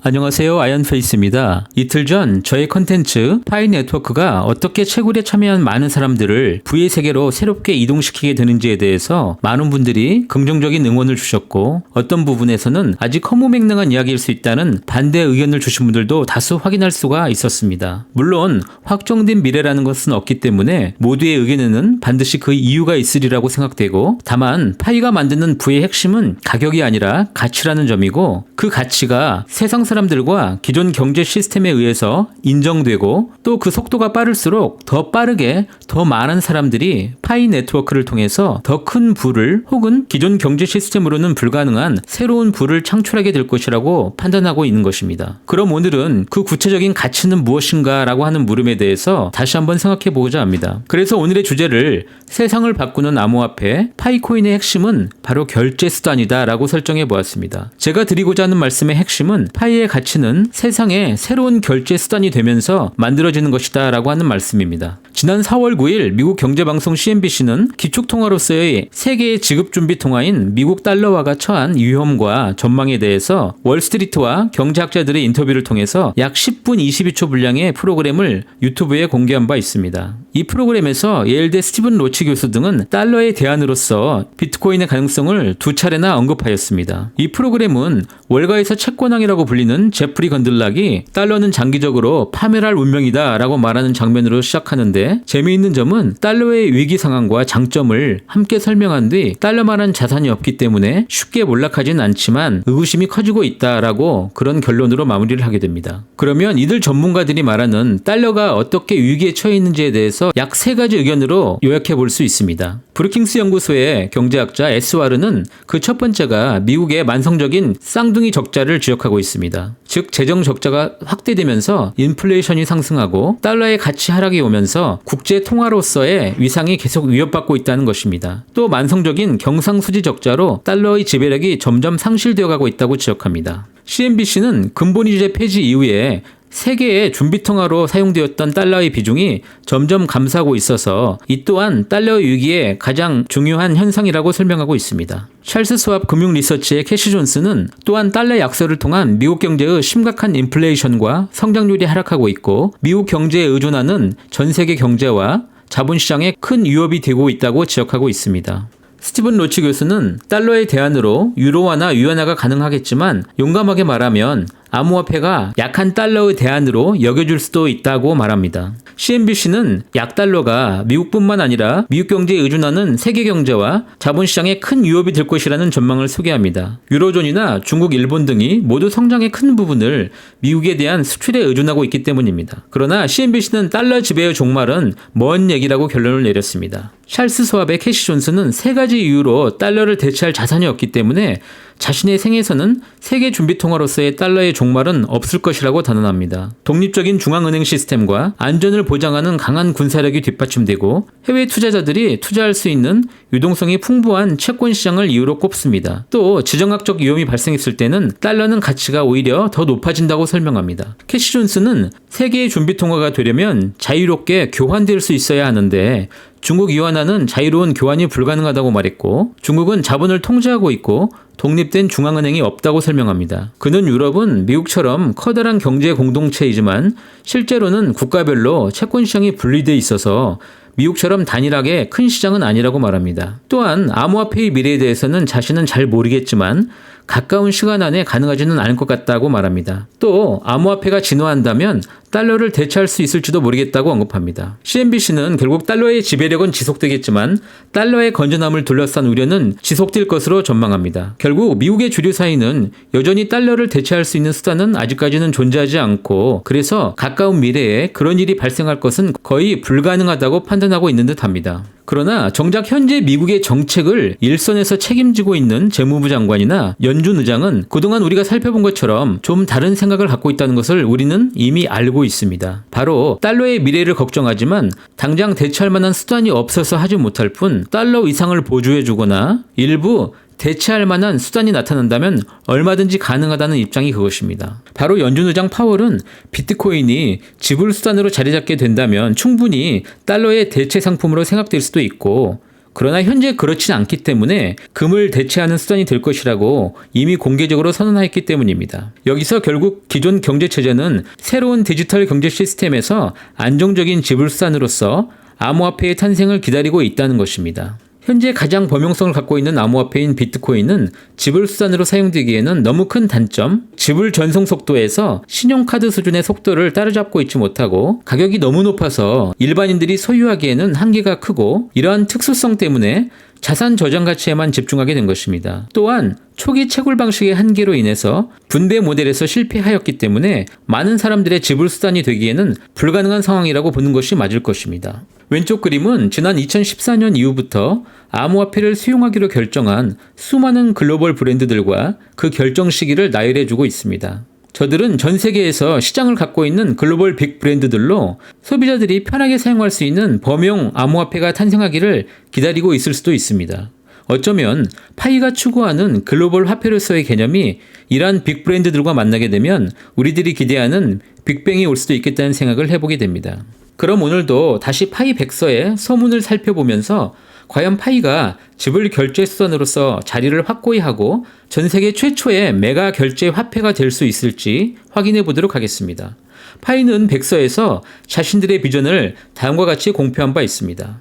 안녕하세요. 아이언페이스입니다. 이틀 전 저의 컨텐츠 파이 네트워크가 어떻게 채굴에 참여한 많은 사람들을 부의 세계로 새롭게 이동시키게 되는지에 대해서 많은 분들이 긍정적인 응원을 주셨고, 어떤 부분에서는 아직 허무맹랑한 이야기일 수 있다는 반대 의견을 주신 분들도 다수 확인할 수가 있었습니다. 물론 확정된 미래라는 것은 없기 때문에 모두의 의견에는 반드시 그 이유가 있으리라고 생각되고, 다만 파이가 만드는 부의 핵심은 가격이 아니라 가치라는 점이고, 그 가치가 세상 사람들과 기존 경제 시스템에 의해서 인정되고, 또 그 속도가 빠를수록 더 빠르게 더 많은 사람들이 파이 네트워크를 통해서 더 큰 부를, 혹은 기존 경제 시스템으로는 불가능한 새로운 부를 창출하게 될 것이라고 판단하고 있는 것입니다. 그럼 오늘은 그 구체적인 가치는 무엇인가 라고 하는 물음에 대해서 다시 한번 생각해 보고자 합니다. 그래서 오늘의 주제를 세상을 바꾸는 암호화폐 파이코인의 핵심은 바로 결제 수단이다 라고 설정해 보았습니다. 제가 드리고자 하는 말씀의 핵심은 파이의 가치는 세상의 새로운 결제 수단이 되면서 만들어지는 것이다 라고 하는 말씀입니다. 지난 4월 9일 미국 경제방송 CNBC는 기축통화로서의 세계의 지급준비 통화인 미국 달러화가 처한 위험과 전망에 대해서 월스트리트와 경제학자들의 인터뷰를 통해서 약 10분 22초 분량의 프로그램을 유튜브에 공개한 바 있습니다. 이 프로그램에서 예일대 스티븐 로치 교수 등은 달러의 대안으로서 비트코인의 가능성을 두 차례나 언급하였습니다. 이 프로그램은 월가에서 채권왕이라고 불리는 제프리 건들락이 달러는 장기적으로 파멸할 운명이다 라고 말하는 장면으로 시작하는데, 재미있는 점은 달러의 위기 상황과 장점을 함께 설명한 뒤 달러만한 자산이 없기 때문에 쉽게 몰락하진 않지만 의구심이 커지고 있다라고 그런 결론으로 마무리를 하게 됩니다. 그러면 이들 전문가들이 말하는 달러가 어떻게 위기에 처해 있는지에 대해서 약 3가지 의견으로 요약해 볼 수 있습니다. 브루킹스 연구소의 경제학자 에스와르는 그 첫 번째가 미국의 만성적인 쌍둥이 적자를 지적하고 있습니다. 즉 재정 적자가 확대되면서 인플레이션이 상승하고 달러의 가치 하락이 오면서 국제 통화로서의 위상이 계속 위협받고 있다는 것입니다. 또 만성적인 경상수지 적자로 달러의 지배력이 점점 상실되어 가고 있다고 지적합니다. CNBC는 근본위제 폐지 이후에 세계의 준비통화로 사용되었던 달러의 비중이 점점 감소하고 있어서 이 또한 달러 위기의 가장 중요한 현상이라고 설명하고 있습니다. 찰스 스왑 금융리서치의 캐시 존스는 또한 달러 약세를 통한 미국 경제의 심각한 인플레이션과 성장률이 하락하고 있고, 미국 경제에 의존하는 전 세계 경제와 자본시장에 큰 위협이 되고 있다고 지적하고 있습니다. 스티븐 로치 교수는 달러의 대안으로 유로화나 위안화가 가능하겠지만, 용감하게 말하면 암호화폐가 약한 달러의 대안으로 여겨줄 수도 있다고 말합니다. CNBC는 약달러가 미국뿐만 아니라 미국 경제에 의존하는 세계 경제와 자본시장에 큰 위협이 될 것이라는 전망을 소개합니다. 유로존이나 중국, 일본 등이 모두 성장의 큰 부분을 미국에 대한 수출에 의존하고 있기 때문입니다. 그러나 CNBC는 달러 지배의 종말은 먼 얘기라고 결론을 내렸습니다. 찰스 스왑의 캐시 존스는 3가지 이유로 달러를 대체할 자산이 없기 때문에 자신의 생에서는 세계 준비통화로서의 달러의 종말은 없을 것이라고 단언합니다. 독립적인 중앙은행 시스템과 안전을 보장하는 강한 군사력이 뒷받침되고, 해외 투자자들이 투자할 수 있는 유동성이 풍부한 채권 시장을 이유로 꼽습니다. 또 지정학적 위험이 발생했을 때는 달러는 가치가 오히려 더 높아진다고 설명합니다. 캐시 존스는 세계의 준비통화가 되려면 자유롭게 교환될 수 있어야 하는데, 중국 위안화는 자유로운 교환이 불가능하다고 말했고, 중국은 자본을 통제하고 있고 독립된 중앙은행이 없다고 설명합니다. 그는 유럽은 미국처럼 커다란 경제 공동체이지만 실제로는 국가별로 채권 시장이 분리되어 있어서 미국처럼 단일하게 큰 시장은 아니라고 말합니다. 또한 암호화폐의 미래에 대해서는 자신은 잘 모르겠지만 가까운 시간 안에 가능하지는 않을 것 같다고 말합니다. 또 암호화폐가 진화한다면 달러를 대체할 수 있을지도 모르겠다고 언급합니다. CNBC는 결국 달러의 지배력은 지속되겠지만 달러의 건전함을 둘러싼 우려는 지속될 것으로 전망합니다. 결국 미국의 주류 사이는 여전히 달러를 대체할 수 있는 수단은 아직까지는 존재하지 않고, 그래서 가까운 미래에 그런 일이 발생할 것은 거의 불가능하다고 판단하고 있는 듯합니다. 그러나 정작 현재 미국의 정책을 일선에서 책임지고 있는 재무부 장관이나 연준 의장은 그동안 우리가 살펴본 것처럼 좀 다른 생각을 갖고 있다는 것을 우리는 이미 알고 있습니다. 바로 달러의 미래를 걱정하지만 당장 대체할 만한 수단이 없어서 하지 못할 뿐, 달러 이상을 보조해주거나 일부 대체할 만한 수단이 나타난다면 얼마든지 가능하다는 입장이 그것입니다. 바로 연준 의장 파월은 비트코인이 지불 수단으로 자리 잡게 된다면 충분히 달러의 대체 상품으로 생각될 수도 있고, 그러나 현재 그렇진 않기 때문에 금을 대체하는 수단이 될 것이라고 이미 공개적으로 선언하였기 때문입니다. 여기서 결국 기존 경제체제는 새로운 디지털 경제 시스템에서 안정적인 지불수단으로서 암호화폐의 탄생을 기다리고 있다는 것입니다. 현재 가장 범용성을 갖고 있는 암호화폐인 비트코인은 지불수단으로 사용되기에는 너무 큰 단점, 지불 전송 속도에서 신용카드 수준의 속도를 따라잡고 있지 못하고 가격이 너무 높아서 일반인들이 소유하기에는 한계가 크고 이러한 특수성 때문에 자산 저장 가치에만 집중하게 된 것입니다. 또한 초기 채굴 방식의 한계로 인해서 분배 모델에서 실패하였기 때문에 많은 사람들의 지불 수단이 되기에는 불가능한 상황이라고 보는 것이 맞을 것입니다. 왼쪽 그림은 지난 2014년 이후부터 암호화폐를 수용하기로 결정한 수많은 글로벌 브랜드들과 그 결정 시기를 나열해주고 있습니다. 저들은 전 세계에서 시장을 갖고 있는 글로벌 빅 브랜드들로 소비자들이 편하게 사용할 수 있는 범용 암호화폐가 탄생하기를 기다리고 있을 수도 있습니다. 어쩌면 파이가 추구하는 글로벌 화폐로서의 개념이 이러한 빅 브랜드들과 만나게 되면 우리들이 기대하는 빅뱅이 올 수도 있겠다는 생각을 해보게 됩니다. 그럼 오늘도 다시 파이 백서의 서문을 살펴보면서 과연 파이가 지불 결제 수단으로서 자리를 확고히 하고 전 세계 최초의 메가 결제 화폐가 될 수 있을지 확인해 보도록 하겠습니다. 파이는 백서에서 자신들의 비전을 다음과 같이 공표한 바 있습니다.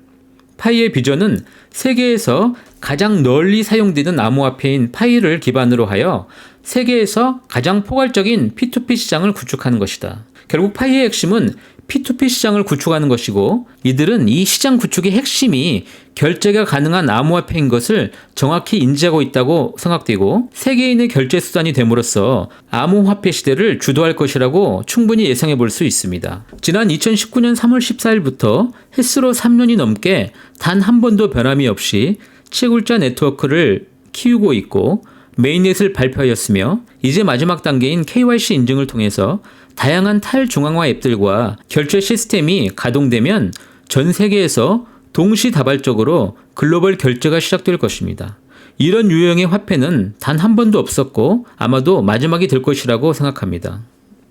파이의 비전은 세계에서 가장 널리 사용되는 암호화폐인 파이를 기반으로 하여 세계에서 가장 포괄적인 P2P 시장을 구축하는 것이다. 결국 파이의 핵심은 P2P 시장을 구축하는 것이고 이들은 이 시장 구축의 핵심이 결제가 가능한 암호화폐인 것을 정확히 인지하고 있다고 생각되고 세계인의 결제 수단이 됨으로써 암호화폐 시대를 주도할 것이라고 충분히 예상해 볼 수 있습니다. 지난 2019년 3월 14일부터 햇수로 3년이 넘게 단 한 번도 변함이 없이 채굴자 네트워크를 키우고 있고 메인넷을 발표하였으며 이제 마지막 단계인 KYC 인증을 통해서 다양한 탈중앙화 앱들과 결제 시스템이 가동되면 전 세계에서 동시다발적으로 글로벌 결제가 시작될 것입니다. 이런 유형의 화폐는 단 한 번도 없었고 아마도 마지막이 될 것이라고 생각합니다.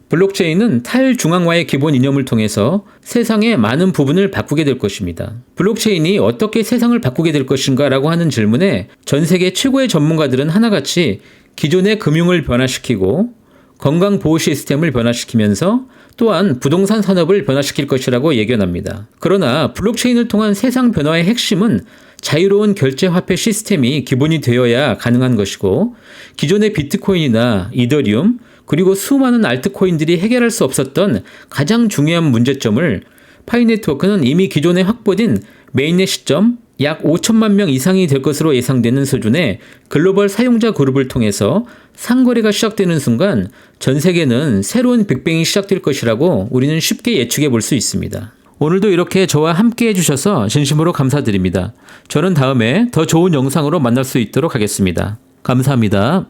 블록체인은 탈중앙화의 기본 이념을 통해서 세상의 많은 부분을 바꾸게 될 것입니다. 블록체인이 어떻게 세상을 바꾸게 될 것인가 라고 하는 질문에 전 세계 최고의 전문가들은 하나같이 기존의 금융을 변화시키고 건강보호 시스템을 변화시키면서 또한 부동산 산업을 변화시킬 것이라고 예견합니다. 그러나 블록체인을 통한 세상 변화의 핵심은 자유로운 결제 화폐 시스템이 기본이 되어야 가능한 것이고 기존의 비트코인이나 이더리움 그리고 수많은 알트코인들이 해결할 수 없었던 가장 중요한 문제점을 파이 네트워크는 이미 기존에 확보된 메인넷 시점 약 5천만 명 이상이 될 것으로 예상되는 수준의 글로벌 사용자 그룹을 통해서 상거래가 시작되는 순간 전 세계는 새로운 빅뱅이 시작될 것이라고 우리는 쉽게 예측해 볼 수 있습니다. 오늘도 이렇게 저와 함께 해주셔서 진심으로 감사드립니다. 저는 다음에 더 좋은 영상으로 만날 수 있도록 하겠습니다. 감사합니다.